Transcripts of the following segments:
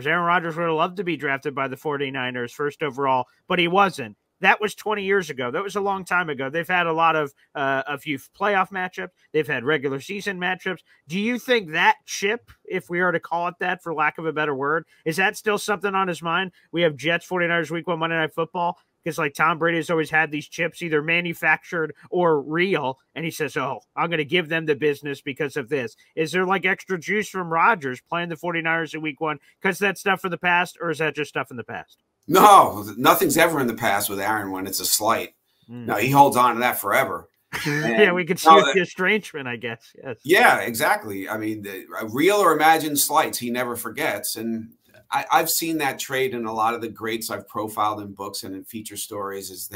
Aaron Rodgers would have loved to be drafted by the 49ers first overall, but he wasn't. That was 20 years ago. That was a long time ago. They've had a few playoff matchups. They've had regular season matchups. Do you think that chip, if we are to call it that for lack of a better word, is that still something on his mind? We have Jets 49ers week 1 Monday Night Football. Because like Tom Brady has always had these chips either manufactured or real, and he says, oh, I'm going to give them the business because of this. Is there like extra juice from Rodgers playing the 49ers in week 1 because that's stuff from the past, or is that just stuff in the past? No, nothing's ever in the past with Aaron when it's a slight. No, he holds on to that forever. Yeah, we could see the estrangement, I guess. Yes. Yeah, exactly. I mean, real or imagined slights, he never forgets. And I've seen that trait in a lot of the greats I've profiled in books and in feature stories, is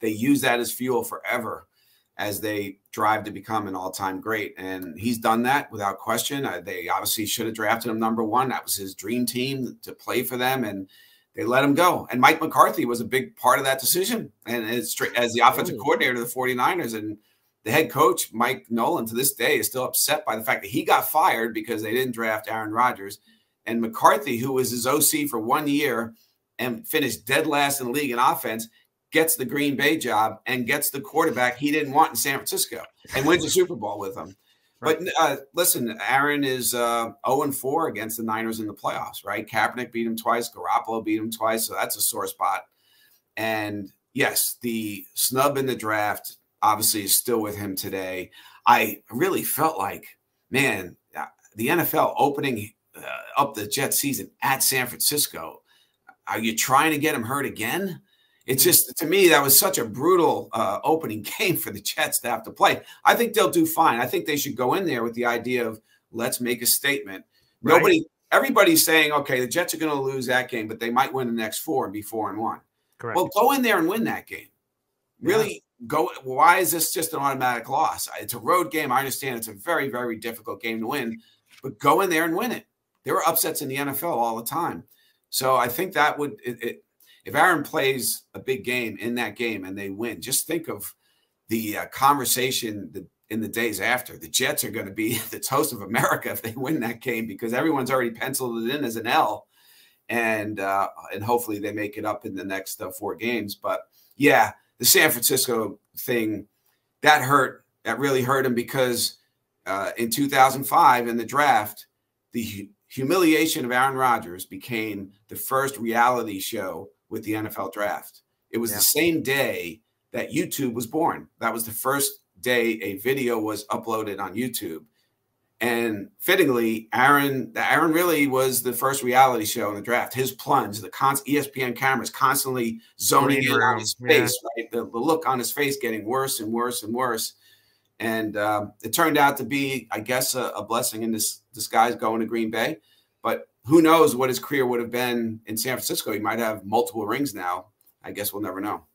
they use that as fuel forever as they drive to become an all-time great. And he's done that without question. They obviously should have drafted him #1. That was his dream team to play for them, and they let him go. And Mike McCarthy was a big part of that decision. And as the offensive coordinator of the 49ers, and the head coach, Mike Nolan, to this day is still upset by the fact that he got fired because they didn't draft Aaron Rodgers. And McCarthy, who was his OC for 1 year and finished dead last in the league in offense, gets the Green Bay job and gets the quarterback he didn't want in San Francisco and wins the Super Bowl with him. Right. But listen, Aaron is 0-4 against the Niners in the playoffs, right? Kaepernick beat him twice. Garoppolo beat him twice. So that's a sore spot. And yes, the snub in the draft obviously is still with him today. I really felt like, man, the NFL opening up the Jet season at San Francisco. Are you trying to get him hurt again? It's just, to me, that was such a brutal opening game for the Jets to have to play. I think they'll do fine. I think they should go in there with the idea of, let's make a statement. Right. Everybody's saying, okay, the Jets are going to lose that game, but they might win the next 4 and be 4-1. Correct. Well, go in there and win that game. Really go. Why is this just an automatic loss? It's a road game. I understand it's a very, very difficult game to win, but go in there and win it. There are upsets in the NFL all the time. So I think that would, if Aaron plays a big game in that game and they win, just think of the conversation in the days after. The Jets are going to be the toast of America if they win that game, because everyone's already penciled it in as an L, and hopefully they make it up in the next 4 games. But yeah, the San Francisco thing, that hurt. That really hurt him, because in 2005 in the draft, the humiliation of Aaron Rodgers became the first reality show with the NFL draft. It was the same day that YouTube was born. That was the first day a video was uploaded on YouTube. And fittingly, Aaron really was the first reality show in the draft. His plunge, the ESPN cameras constantly zoning in on his face, right? The look on his face getting worse and worse and worse. And it turned out to be, I guess, a blessing in disguise going to Green Bay. But who knows what his career would have been in San Francisco. He might have multiple rings now. I guess we'll never know.